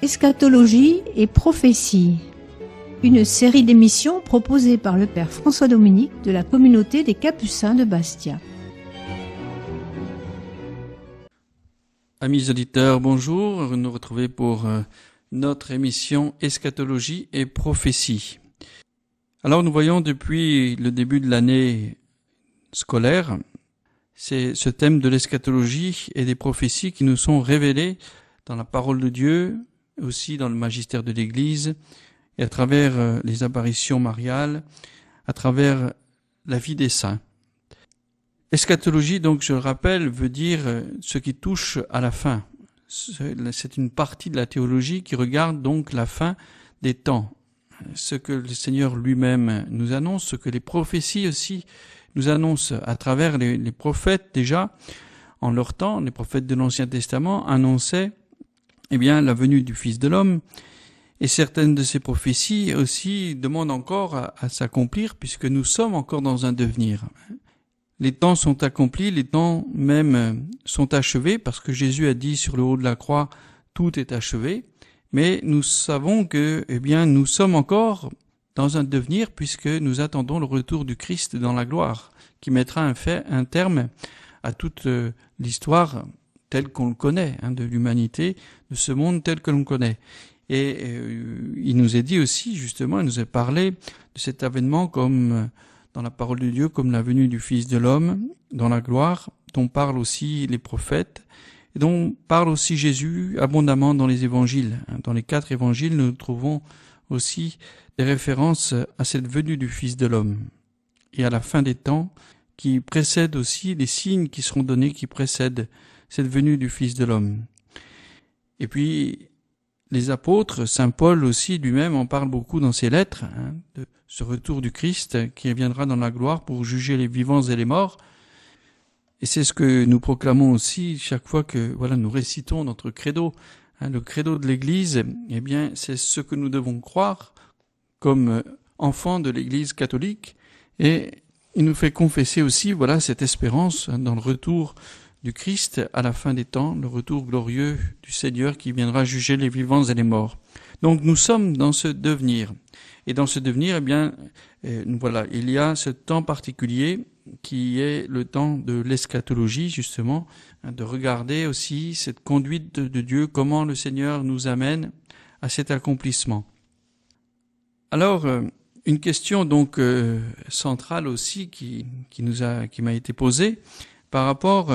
Eschatologie et prophétie, une série d'émissions proposée par le Père François Dominique de la communauté des Capucins de Bastia. Amis auditeurs, bonjour, heureux de nous retrouver pour notre émission Eschatologie et prophétie. Alors nous voyons depuis le début de l'année scolaire, c'est ce thème de l'eschatologie et des prophéties qui nous sont révélés dans la parole de Dieu, aussi dans le magistère de l'Église, et à travers les apparitions mariales, à travers la vie des saints. Eschatologie, donc, je le rappelle, veut dire ce qui touche à la fin. C'est une partie de la théologie qui regarde donc la fin des temps. Ce que le Seigneur lui-même nous annonce, ce que les prophéties aussi nous annoncent à travers les prophètes déjà, en leur temps, les prophètes de l'Ancien Testament annonçaient, la venue du Fils de l'homme. Et certaines de ces prophéties aussi demandent encore à s'accomplir puisque nous sommes encore dans un devenir. Les temps sont accomplis, les temps même sont achevés parce que Jésus a dit sur le haut de la croix, tout est achevé. Mais nous savons que, nous sommes encore dans un devenir puisque nous attendons le retour du Christ dans la gloire, qui mettra un terme à toute l'histoire telle qu'on le connaît, de l'humanité, de ce monde tel que l'on connaît. Et il nous est dit aussi, justement, il nous est parlé de cet avènement comme dans la parole de Dieu, comme la venue du Fils de l'homme dans la gloire, dont parlent aussi les prophètes, et dont parle aussi Jésus abondamment dans les évangiles. Dans les 4 évangiles, nous trouvons aussi des références à cette venue du Fils de l'homme. Et à la fin des temps, qui précèdent aussi les signes qui seront donnés, qui précèdent cette venue du Fils de l'homme. Et puis, les apôtres, saint Paul aussi lui-même en parle beaucoup dans ses lettres, de ce retour du Christ qui reviendra dans la gloire pour juger les vivants et les morts. Et c'est ce que nous proclamons aussi chaque fois que nous récitons notre credo. Le credo de l'Église, c'est ce que nous devons croire comme enfants de l'Église catholique. Et il nous fait confesser aussi cette espérance dans le retour du Christ à la fin des temps, le retour glorieux du Seigneur qui viendra juger les vivants et les morts. Donc nous sommes dans ce devenir. Et dans ce devenir, il y a ce temps particulier qui est le temps de l'eschatologie, justement, de regarder aussi cette conduite de Dieu, comment le Seigneur nous amène à cet accomplissement. Alors, une question donc centrale aussi qui m'a été posée par rapport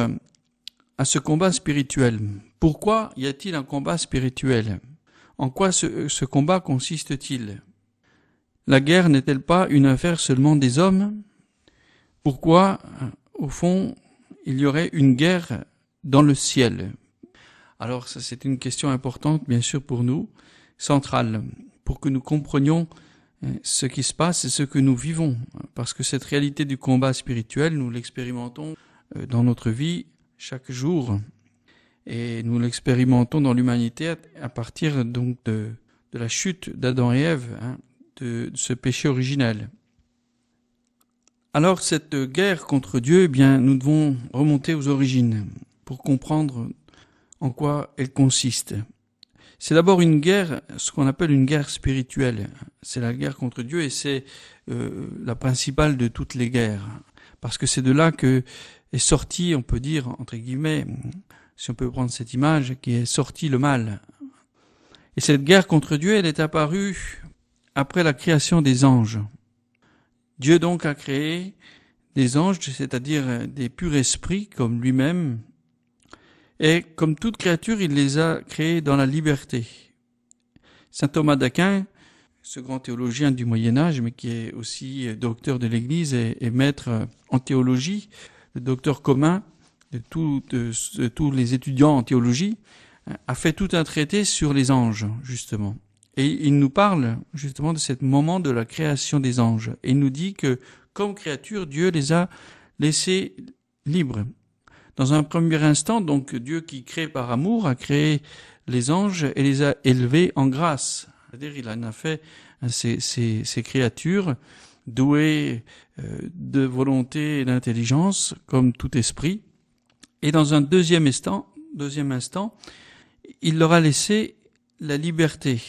à ce combat spirituel. Pourquoi y a-t-il un combat spirituel ? En quoi ce combat consiste-t-il ? La guerre n'est-elle pas une affaire seulement des hommes ? Pourquoi, au fond, il y aurait une guerre dans le ciel ? Alors ça, c'est une question importante, bien sûr, pour nous, centrale, pour que nous comprenions ce qui se passe et ce que nous vivons. Parce que cette réalité du combat spirituel, nous l'expérimentons dans notre vie chaque jour. Et nous l'expérimentons dans l'humanité à partir donc de la chute d'Adam et Ève, de ce péché originel. Alors cette guerre contre Dieu, nous devons remonter aux origines pour comprendre en quoi elle consiste. C'est d'abord une guerre, ce qu'on appelle une guerre spirituelle. C'est la guerre contre Dieu et c'est la principale de toutes les guerres. Parce que c'est de là que est sorti, on peut dire, entre guillemets, si on peut prendre cette image, qui est sorti le mal. Et cette guerre contre Dieu, elle est apparue après la création des anges. Dieu donc a créé des anges, c'est-à-dire des purs esprits comme lui-même, et comme toute créature, il les a créés dans la liberté. Saint Thomas d'Aquin, ce grand théologien du Moyen-Âge, mais qui est aussi docteur de l'Église et maître en théologie, le docteur commun de tous les étudiants en théologie, a fait tout un traité sur les anges, justement. Et il nous parle justement de ce moment de la création des anges. Et il nous dit que, comme créature, Dieu les a laissés libres. Dans un premier instant, donc, Dieu qui crée par amour a créé les anges et les a élevés en grâce. C'est-à-dire, il en a fait ces créatures douées de volonté et d'intelligence, comme tout esprit. Et dans un deuxième instant, il leur a laissé la liberté.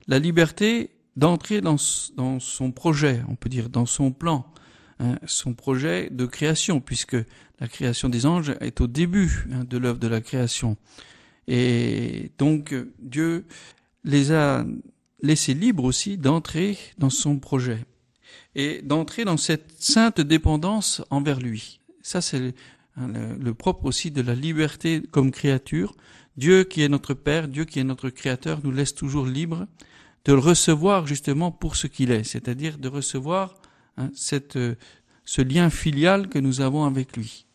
La liberté d'entrer dans son projet, on peut dire, dans son plan, son projet de création, puisque la création des anges est au début de l'œuvre de la création. Et donc, Dieu les a laissés libres aussi d'entrer dans son projet et d'entrer dans cette sainte dépendance envers lui. Ça, c'est le propre aussi de la liberté comme créature. Dieu qui est notre Père, Dieu qui est notre Créateur, nous laisse toujours libres de le recevoir justement pour ce qu'il est, c'est-à-dire de recevoir ce lien filial que nous avons avec lui.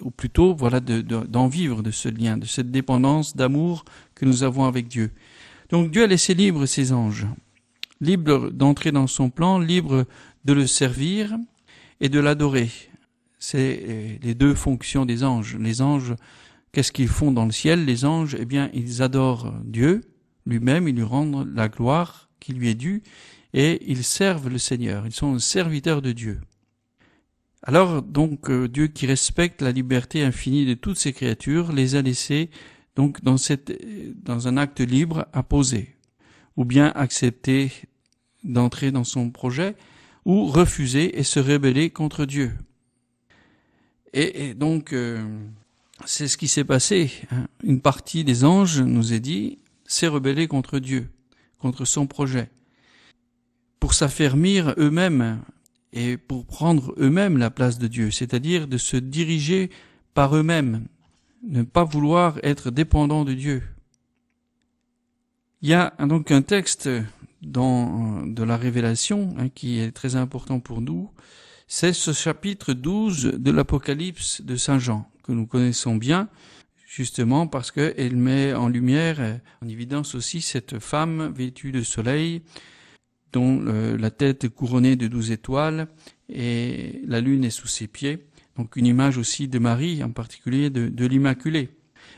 Ou plutôt, voilà, d'en vivre de ce lien, de cette dépendance d'amour que nous avons avec Dieu. Donc Dieu a laissé libre ses anges, libres d'entrer dans son plan, libres de le servir et de l'adorer. C'est les deux fonctions des anges. Les anges, qu'est-ce qu'ils font dans le ciel? Les anges, eh bien, ils adorent Dieu lui-même, ils lui rendent la gloire qui lui est due et ils servent le Seigneur. Ils sont serviteurs de Dieu. Alors donc Dieu qui respecte la liberté infinie de toutes ses créatures les a laissés donc dans un acte libre à poser, ou bien accepter d'entrer dans son projet, ou refuser et se rebeller contre Dieu. Et donc c'est ce qui s'est passé. Une partie des anges, nous est dit, s'est rebellée contre Dieu, contre son projet, pour s'affermir eux-mêmes et pour prendre eux-mêmes la place de Dieu, c'est-à-dire de se diriger par eux-mêmes, ne pas vouloir être dépendants de Dieu. Il y a donc un texte de la Révélation qui est très important pour nous, c'est ce chapitre 12 de l'Apocalypse de Saint Jean, que nous connaissons bien, justement parce qu'elle met en lumière, en évidence aussi cette femme vêtue de soleil, dont la tête est couronnée de 12 étoiles et la lune est sous ses pieds. Donc une image aussi de Marie, en particulier de l'Immaculée.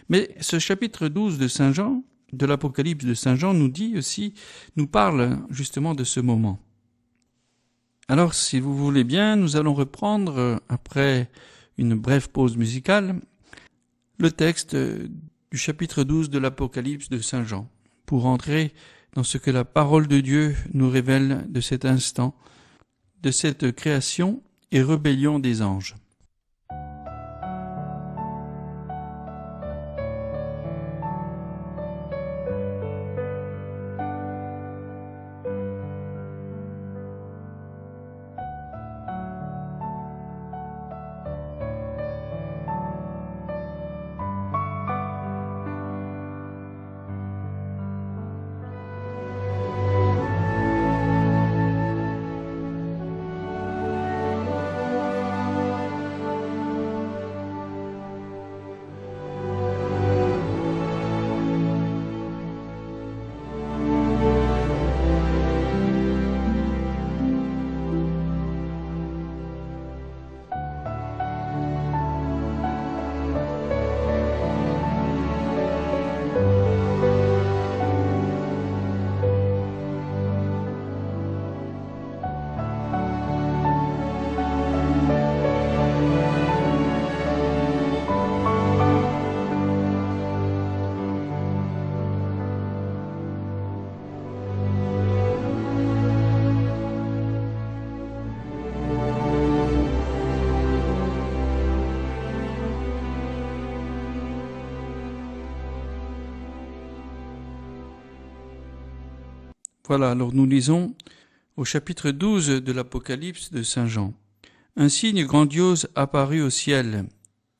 Mais ce chapitre 12 de Saint Jean, de l'Apocalypse de Saint Jean, nous parle justement de ce moment. Alors, si vous voulez bien, nous allons reprendre, après une brève pause musicale, le texte du chapitre 12 de l'Apocalypse de Saint Jean, pour entrer dans ce que la parole de Dieu nous révèle de cet instant, de cette création et rébellion des anges. Voilà, alors nous lisons au chapitre 12 de l'Apocalypse de Saint Jean. Un signe grandiose apparut au ciel.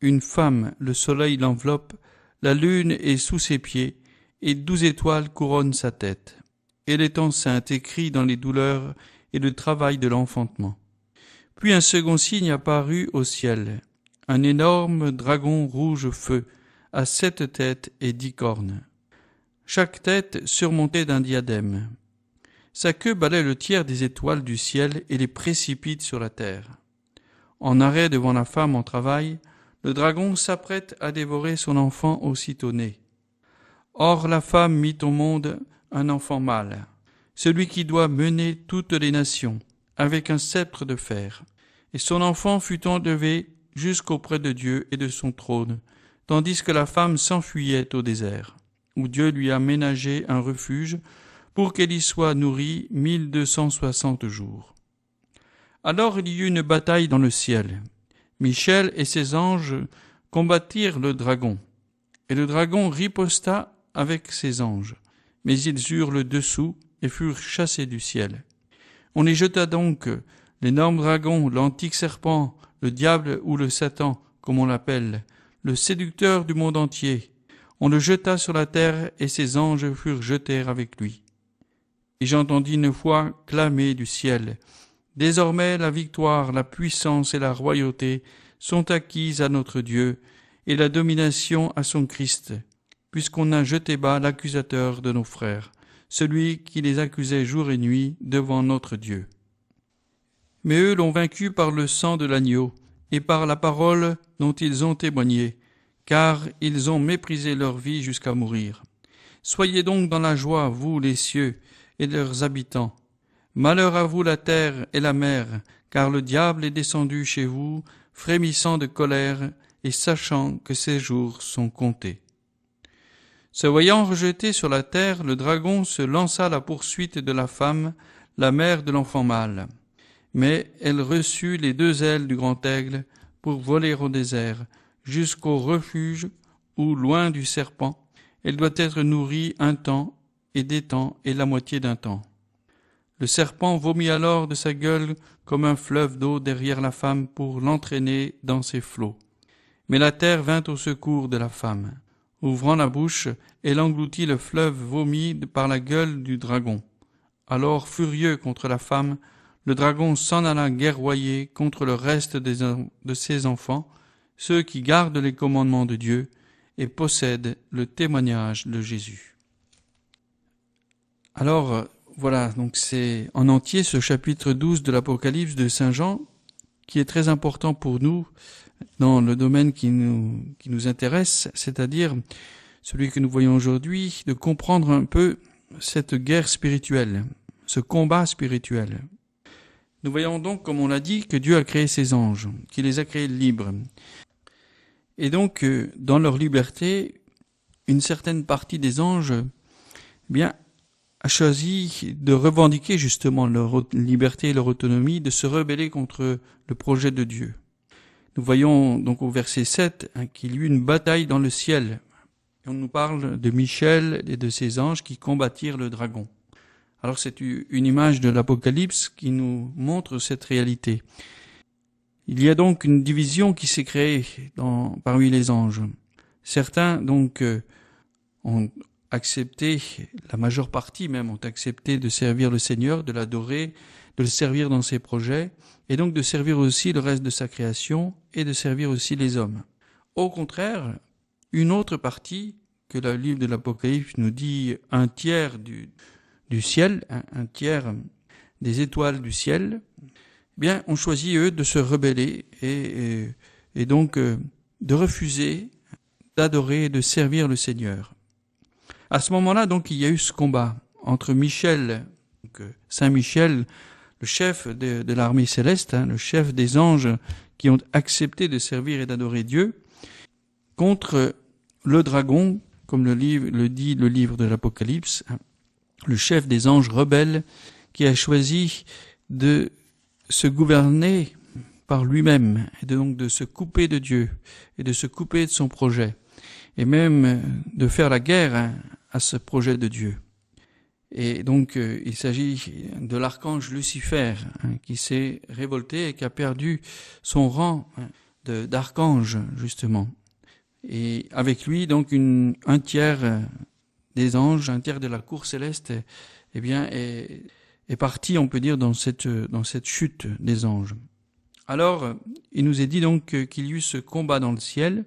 Une femme, le soleil l'enveloppe, la lune est sous ses pieds, et 12 étoiles couronnent sa tête. Elle est enceinte et crie dans les douleurs et le travail de l'enfantement. Puis un second signe apparut au ciel. Un énorme dragon rouge feu, à 7 têtes et 10 cornes. Chaque tête surmontée d'un diadème. Sa queue balaie le tiers des étoiles du ciel et les précipite sur la terre. En arrêt devant la femme en travail, le dragon s'apprête à dévorer son enfant aussitôt né. Or la femme mit au monde un enfant mâle, celui qui doit mener toutes les nations, avec un sceptre de fer. Et son enfant fut enlevé jusqu'auprès de Dieu et de son trône, tandis que la femme s'enfuyait au désert. où Dieu lui a ménagé un refuge pour qu'elle y soit nourrie 1260 jours. Alors il y eut une bataille dans le ciel. Michel et ses anges combattirent le dragon, et le dragon riposta avec ses anges, mais ils eurent le dessous et furent chassés du ciel. On y jeta donc l'énorme dragon, l'antique serpent, le diable ou le Satan, comme on l'appelle, le séducteur du monde entier. On le jeta sur la terre et ses anges furent jetés avec lui. Et j'entendis une voix clamer du ciel. Désormais la victoire, la puissance et la royauté sont acquises à notre Dieu et la domination à son Christ, puisqu'on a jeté bas l'accusateur de nos frères, celui qui les accusait jour et nuit devant notre Dieu. Mais eux l'ont vaincu par le sang de l'agneau et par la parole dont ils ont témoigné, car ils ont méprisé leur vie jusqu'à mourir. Soyez donc dans la joie, vous les cieux et leurs habitants. Malheur à vous la terre et la mer, car le diable est descendu chez vous, frémissant de colère et sachant que ses jours sont comptés. Se voyant rejeté sur la terre, le dragon se lança à la poursuite de la femme, la mère de l'enfant mâle. Mais elle reçut les 2 ailes du grand aigle pour voler au désert, jusqu'au refuge où, loin du serpent, elle doit être nourrie un temps et des temps et la moitié d'un temps. Le serpent vomit alors de sa gueule comme un fleuve d'eau derrière la femme pour l'entraîner dans ses flots. Mais la terre vint au secours de la femme. Ouvrant la bouche, elle engloutit le fleuve vomi par la gueule du dragon. Alors, furieux contre la femme, le dragon s'en alla guerroyer contre le reste de ses enfants, ceux qui gardent les commandements de Dieu et possèdent le témoignage de Jésus. Alors, voilà, donc c'est en entier ce chapitre 12 de l'Apocalypse de Saint Jean qui est très important pour nous dans le domaine qui nous intéresse, c'est-à-dire celui que nous voyons aujourd'hui, de comprendre un peu cette guerre spirituelle, ce combat spirituel. Nous voyons donc, comme on l'a dit, que Dieu a créé ses anges, qu'il les a créés libres. Et donc, dans leur liberté, une certaine partie des anges, a choisi de revendiquer justement leur liberté et leur autonomie, de se rebeller contre le projet de Dieu. Nous voyons donc au verset 7 qu'il y eut une bataille dans le ciel. Et on nous parle de Michel et de ses anges qui combattirent le dragon. Alors c'est une image de l'Apocalypse qui nous montre cette réalité. Il y a donc une division qui s'est créée parmi les anges. Certains donc ont accepté, la majeure partie même ont accepté de servir le Seigneur, de l'adorer, de le servir dans ses projets, et donc de servir aussi le reste de sa création et de servir aussi les hommes. Au contraire, une autre partie, que le livre de l'Apocalypse nous dit un tiers du ciel, un tiers des étoiles du ciel, ont choisi eux de se rebeller et donc de refuser d'adorer et de servir le Seigneur. À ce moment-là, donc, il y a eu ce combat entre Michel, donc Saint Michel, le chef de l'armée céleste, le chef des anges qui ont accepté de servir et d'adorer Dieu, contre le dragon, comme le dit le livre de l'Apocalypse, le chef des anges rebelles qui a choisi de se gouverner par lui-même et donc de se couper de Dieu et de se couper de son projet et même de faire la guerre à ce projet de Dieu. Et donc il s'agit de l'archange Lucifer qui s'est révolté et qui a perdu son rang d'archange justement. Et avec lui donc un tiers des anges, un tiers de la cour céleste est parti, on peut dire, dans cette chute des anges. Alors, il nous est dit donc qu'il y eut ce combat dans le ciel,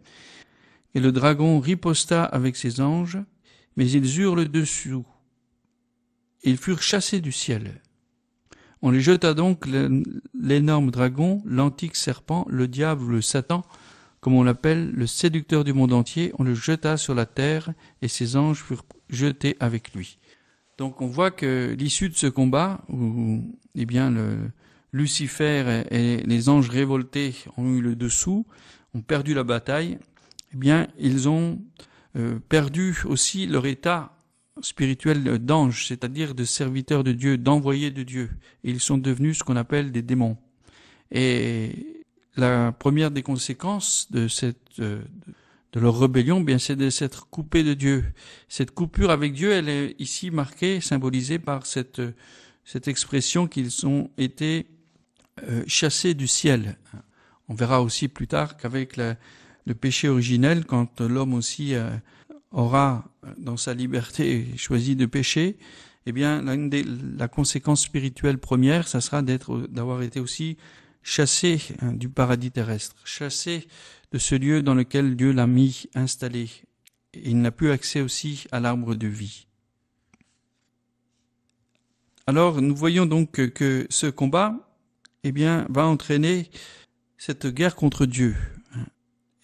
et le dragon riposta avec ses anges, mais ils eurent le dessous. Ils furent chassés du ciel. On les jeta donc l'énorme dragon, l'antique serpent, le diable ou le Satan, comme on l'appelle, le séducteur du monde entier, on le jeta sur la terre, et ses anges furent jetés avec lui. Donc on voit que l'issue de ce combat, où Lucifer et les anges révoltés ont eu le dessous, ont perdu la bataille, ils ont perdu aussi leur état spirituel d'ange, c'est-à-dire de serviteurs de Dieu, d'envoyés de Dieu. Et ils sont devenus ce qu'on appelle des démons. Et la première des conséquences de leur rébellion, bien, c'est de s'être coupés de Dieu. Cette coupure avec Dieu, elle est ici marquée, symbolisée par cette expression qu'ils ont été chassés du ciel. On verra aussi plus tard qu'avec le péché originel, quand l'homme aussi aura, dans sa liberté, choisi de pécher, eh bien, la conséquence spirituelle première, ça sera d'avoir été aussi chassé du paradis terrestre, chassé de ce lieu dans lequel Dieu l'a mis installé. Et il n'a plus accès aussi à l'arbre de vie. Alors, nous voyons donc que ce combat, eh bien, va entraîner cette guerre contre Dieu.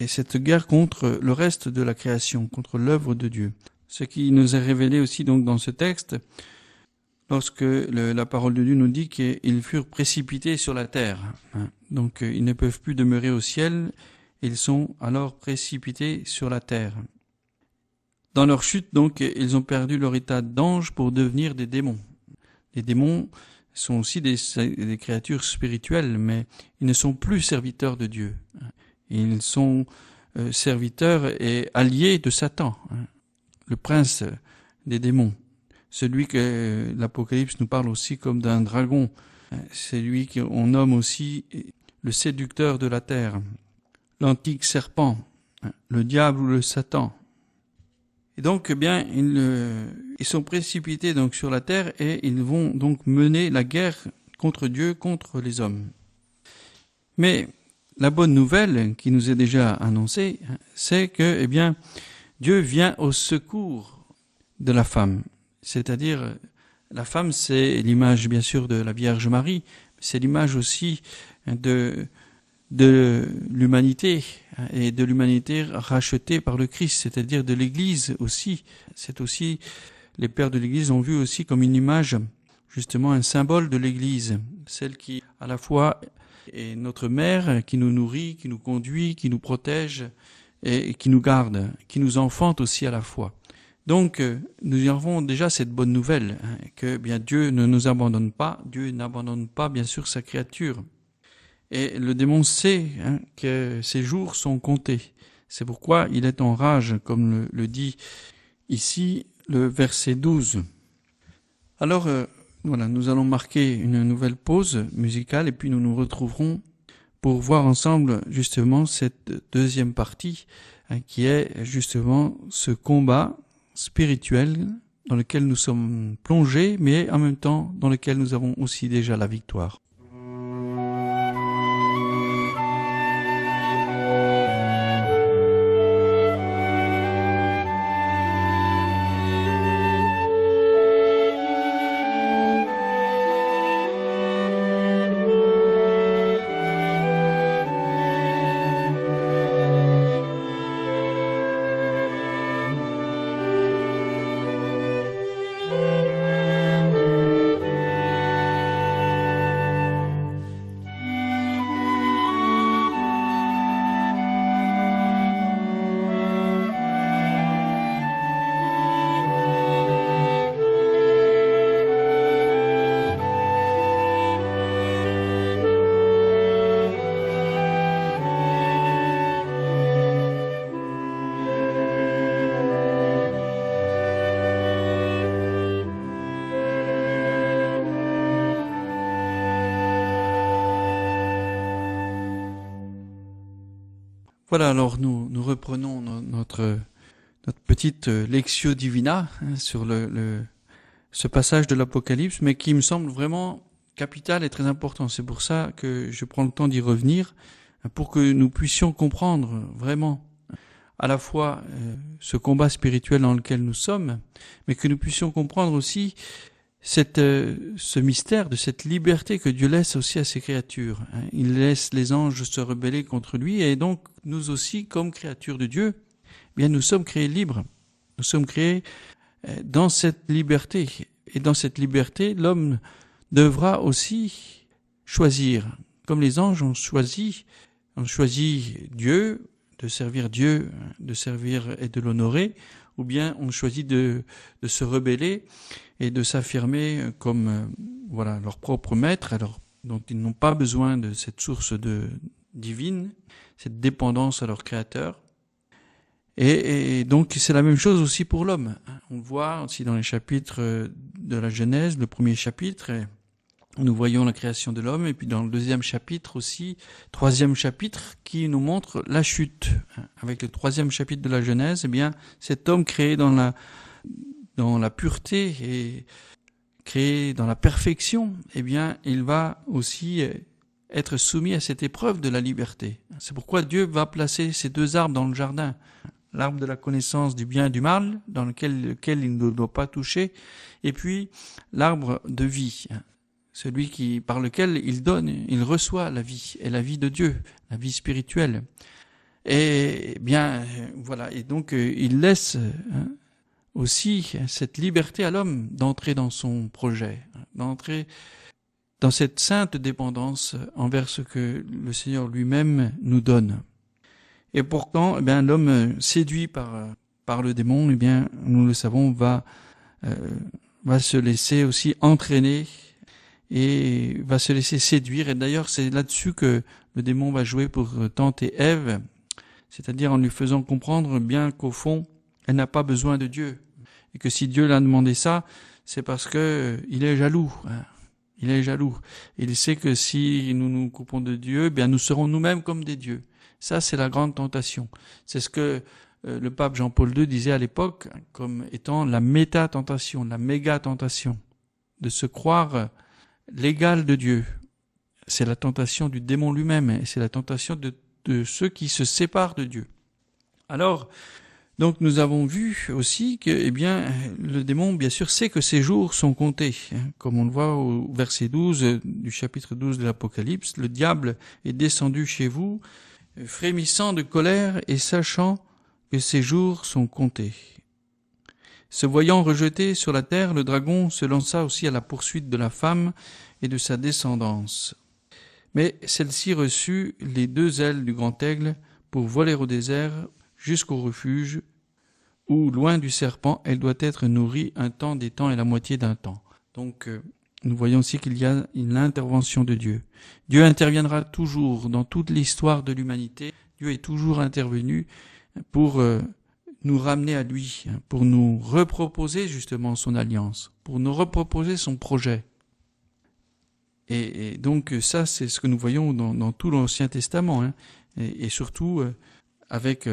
Et cette guerre contre le reste de la création, contre l'œuvre de Dieu. Ce qui nous est révélé aussi donc dans ce texte, lorsque la parole de Dieu nous dit qu'ils furent précipités sur la terre. Donc ils ne peuvent plus demeurer au ciel, ils sont alors précipités sur la terre. Dans leur chute, donc, ils ont perdu leur état d'ange pour devenir des démons. Les démons sont aussi des créatures spirituelles, mais ils ne sont plus serviteurs de Dieu. Ils sont serviteurs et alliés de Satan, le prince des démons. Celui que l'Apocalypse nous parle aussi comme d'un dragon. C'est lui qu'on nomme aussi le séducteur de la terre, l'antique serpent, le diable ou le Satan. Et donc, eh bien, ils sont précipités donc sur la terre et ils vont donc mener la guerre contre Dieu, contre les hommes. Mais la bonne nouvelle qui nous est déjà annoncée, c'est que, eh bien, Dieu vient au secours de la femme. C'est-à-dire, la femme, c'est l'image, bien sûr, de la Vierge Marie, c'est l'image aussi de l'humanité, et de l'humanité rachetée par le Christ, c'est-à-dire de l'Église aussi. C'est aussi, les pères de l'Église ont vu aussi comme une image, justement, un symbole de l'Église, celle qui, à la fois, est notre mère, qui nous nourrit, qui nous conduit, qui nous protège et qui nous garde, qui nous enfante aussi à la fois. Donc, nous y avons déjà cette bonne nouvelle, que bien Dieu ne nous abandonne pas, Dieu n'abandonne pas bien sûr sa créature. Et le démon sait que ses jours sont comptés. C'est pourquoi il est en rage, comme le dit ici le verset 12. Alors, voilà, nous allons marquer une nouvelle pause musicale et puis nous nous retrouverons pour voir ensemble justement cette deuxième partie qui est justement ce combat spirituel dans lequel nous sommes plongés, mais en même temps dans lequel nous avons aussi déjà la victoire. Voilà, alors nous reprenons notre petite Lectio Divina sur ce passage de l'Apocalypse, mais qui me semble vraiment capital et très important. C'est pour ça que je prends le temps d'y revenir, pour que nous puissions comprendre vraiment à la fois ce combat spirituel dans lequel nous sommes, mais que nous puissions comprendre aussi ce mystère de cette liberté que Dieu laisse aussi à ses créatures. Il laisse les anges se rebeller contre lui, et donc nous aussi, comme créatures de Dieu, bien nous sommes créés libres. Nous sommes créés dans cette liberté. Et dans cette liberté, l'homme devra aussi choisir. Comme les anges ont choisi Dieu servir Dieu, de servir et de l'honorer, ou bien on choisit de se rebeller et de s'affirmer comme leur propre maître, alors dont ils n'ont pas besoin de cette source divine, cette dépendance à leur Créateur. Et donc c'est la même chose aussi pour l'homme. On le voit aussi dans les chapitres de la Genèse, le premier chapitre, nous voyons la création de l'homme, et puis dans le deuxième chapitre aussi, troisième chapitre, qui nous montre la chute. Avec le troisième chapitre de la Genèse, eh bien, cet homme créé dans la pureté et créé dans la perfection, eh bien, il va aussi être soumis à cette épreuve de la liberté. C'est pourquoi Dieu va placer ces deux arbres dans le jardin. L'arbre de la connaissance du bien et du mal, dans lequel il ne doit pas toucher, et puis l'arbre de vie, celui par lequel il reçoit la vie, et la vie de Dieu, la vie spirituelle. Et bien, voilà, et donc il laisse aussi cette liberté à l'homme d'entrer dans son projet, d'entrer dans cette sainte dépendance envers ce que le Seigneur lui-même nous donne. Et pourtant, eh bien, l'homme séduit par le démon, eh bien, nous le savons, va se laisser aussi entraîner et va se laisser séduire. Et d'ailleurs, c'est là-dessus que le démon va jouer pour tenter Ève, c'est-à-dire en lui faisant comprendre bien qu'au fond, elle n'a pas besoin de Dieu. Et que si Dieu l'a demandé ça, c'est parce que il est jaloux. Il est jaloux. Il sait que si nous nous coupons de Dieu, eh bien, nous serons nous-mêmes comme des dieux. Ça, c'est la grande tentation. C'est ce que le pape Jean-Paul II disait à l'époque comme étant la méta-tentation, la méga-tentation, de se croire l'égal de Dieu. C'est la tentation du démon lui-même, et c'est la tentation de ceux qui se séparent de Dieu. Alors, donc nous avons vu aussi que, eh bien, le démon, bien sûr, sait que ses jours sont comptés. Comme on le voit au verset 12 du chapitre 12 de l'Apocalypse, le diable est descendu chez vous, frémissant de colère et sachant que ses jours sont comptés. Se voyant rejeté sur la terre, le dragon se lança aussi à la poursuite de la femme et de sa descendance. Mais celle-ci reçut les deux ailes du grand aigle pour voler au désert jusqu'au refuge où, loin du serpent, elle doit être nourrie un temps, des temps et la moitié d'un temps. Donc, nous voyons aussi qu'il y a une intervention de Dieu. Dieu interviendra toujours dans toute l'histoire de l'humanité. Dieu est toujours intervenu pour nous ramener à lui, pour nous reproposer justement son alliance, pour nous reproposer son projet. Et donc ça, c'est ce que nous voyons dans tout l'Ancien Testament, et surtout avec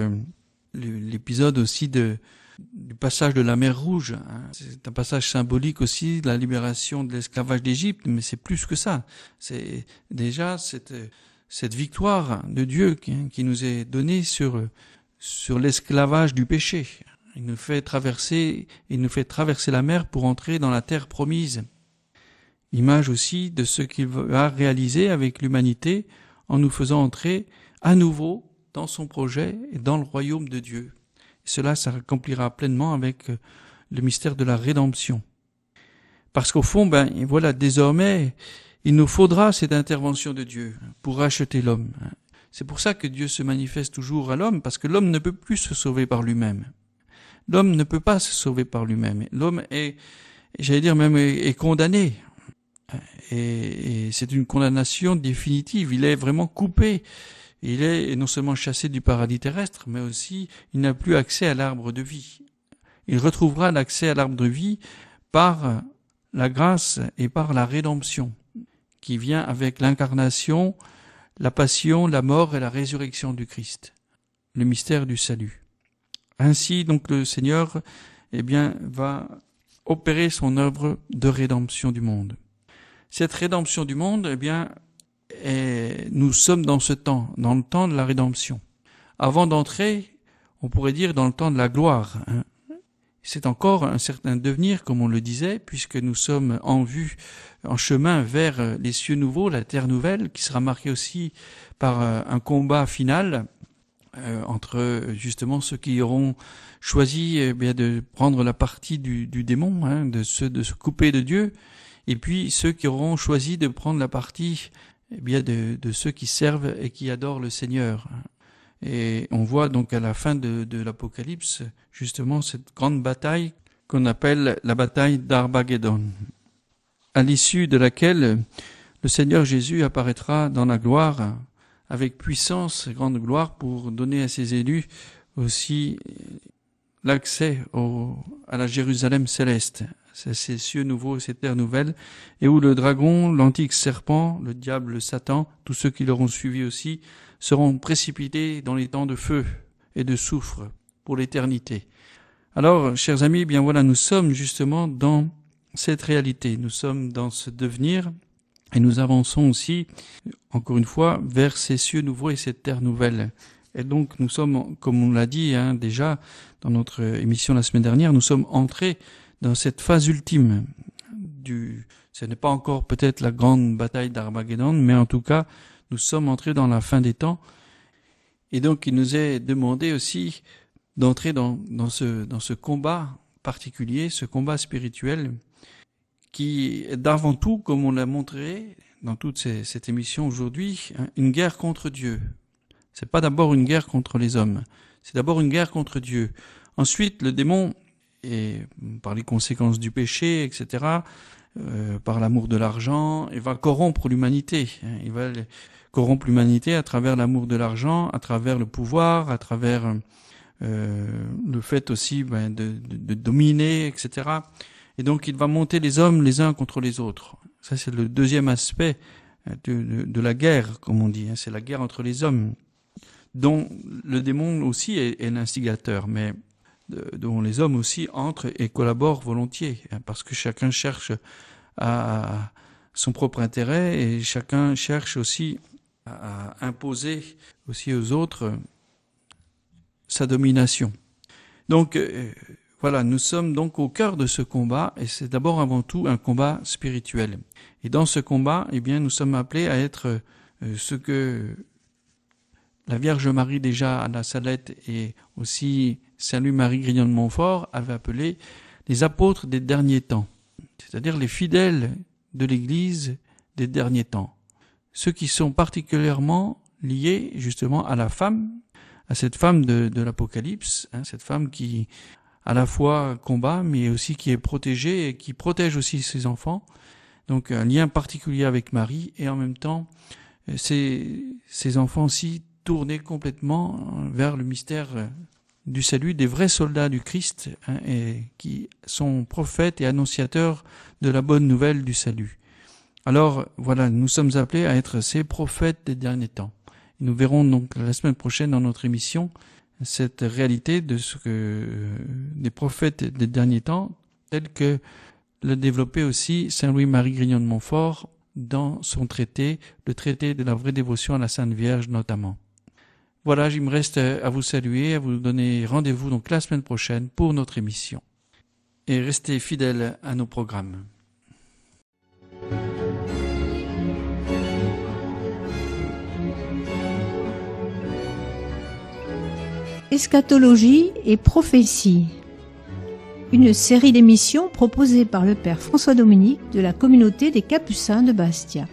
l'épisode aussi du passage de la mer Rouge. C'est un passage symbolique aussi de la libération de l'esclavage d'Égypte, mais c'est plus que ça. C'est déjà cette victoire de Dieu qui nous est donnée sur l'esclavage du péché. Il nous fait traverser la mer pour entrer dans la terre promise. Image aussi de ce qu'il va réaliser avec l'humanité en nous faisant entrer à nouveau dans son projet et dans le royaume de Dieu. Cela s'accomplira pleinement avec le mystère de la rédemption. Parce qu'au fond, voilà, désormais, il nous faudra cette intervention de Dieu pour racheter l'homme. C'est pour ça que Dieu se manifeste toujours à l'homme, parce que l'homme ne peut plus se sauver par lui-même. L'homme ne peut pas se sauver par lui-même. L'homme est condamné. Et c'est une condamnation définitive. Il est vraiment coupé. Il est non seulement chassé du paradis terrestre, mais aussi il n'a plus accès à l'arbre de vie. Il retrouvera l'accès à l'arbre de vie par la grâce et par la rédemption, qui vient avec l'incarnation, la passion, la mort et la résurrection du Christ, le mystère du salut. Ainsi, donc, le Seigneur, va opérer son œuvre de rédemption du monde. Cette rédemption du monde, nous sommes dans ce temps, dans le temps de la rédemption. Avant d'entrer, on pourrait dire dans le temps de la gloire. C'est encore un certain devenir, comme on le disait, puisque nous sommes en chemin vers les cieux nouveaux, la terre nouvelle, qui sera marquée aussi par un combat final entre justement ceux qui auront choisi de prendre la partie du démon, de se couper de Dieu, et puis ceux qui auront choisi de prendre la partie de ceux qui servent et qui adorent le Seigneur. Et on voit donc à la fin de l'Apocalypse justement cette grande bataille qu'on appelle la bataille d'Armageddon, à l'issue de laquelle le Seigneur Jésus apparaîtra dans la gloire avec puissance, grande gloire, pour donner à ses élus aussi l'accès à la Jérusalem céleste, ces cieux nouveaux, ces terres nouvelles, et où le dragon, l'antique serpent, le diable, le Satan, tous ceux qui l'auront suivi aussi, seront précipités dans les temps de feu et de soufre pour l'éternité. Alors, chers amis, bien voilà, nous sommes justement dans cette réalité, nous sommes dans ce devenir, et nous avançons aussi, encore une fois, vers ces cieux nouveaux et cette terre nouvelle. Et donc, nous sommes, comme on l'a dit déjà dans notre émission la semaine dernière, nous sommes entrés dans cette phase ultime ce n'est pas encore peut-être la grande bataille d'Armageddon, mais en tout cas, nous sommes entrés dans la fin des temps. Et donc, il nous est demandé aussi d'entrer dans ce combat particulier, ce combat spirituel, qui est d'avant tout, comme on l'a montré dans toute cette émission aujourd'hui, une guerre contre Dieu. C'est pas d'abord une guerre contre les hommes, c'est d'abord une guerre contre Dieu. Ensuite, le démon, et par les conséquences du péché, etc., par l'amour de l'argent, il va corrompre l'humanité. Il va corrompre l'humanité à travers l'amour de l'argent, à travers le pouvoir, à travers le fait aussi de dominer, etc. Et donc il va monter les hommes les uns contre les autres. Ça c'est le deuxième aspect de la guerre, comme on dit. C'est la guerre entre les hommes, dont le démon aussi est l'instigateur, mais dont les hommes aussi entrent et collaborent volontiers, parce que chacun cherche à son propre intérêt et chacun cherche aussi à imposer aussi aux autres sa domination. Donc voilà, nous sommes donc au cœur de ce combat, et c'est d'abord avant tout un combat spirituel. Et dans ce combat, eh bien, nous sommes appelés à être ce que la Vierge Marie déjà à la Salette et aussi Saint Louis-Marie Grignon de Montfort avait appelé les apôtres des derniers temps, c'est-à-dire les fidèles de l'Église des derniers temps, ceux qui sont particulièrement liés justement à la femme, à cette femme de l'Apocalypse, cette femme qui à la fois combat mais aussi qui est protégée et qui protège aussi ses enfants, donc un lien particulier avec Marie, et en même temps ces enfants aussi tournés complètement vers le mystère du salut, des vrais soldats du Christ, et qui sont prophètes et annonciateurs de la bonne nouvelle du salut. Alors voilà, nous sommes appelés à être ces prophètes des derniers temps. Et nous verrons donc la semaine prochaine dans notre émission cette réalité de ce que des prophètes des derniers temps, tels que l'a développé aussi Saint Louis-Marie Grignon de Montfort dans son traité, le traité de la vraie dévotion à la Sainte Vierge notamment. Voilà, il me reste à vous saluer, à vous donner rendez-vous donc la semaine prochaine pour notre émission. Et restez fidèles à nos programmes. Eschatologie et prophétie. Une série d'émissions proposée par le Père François Dominique de la communauté des Capucins de Bastia.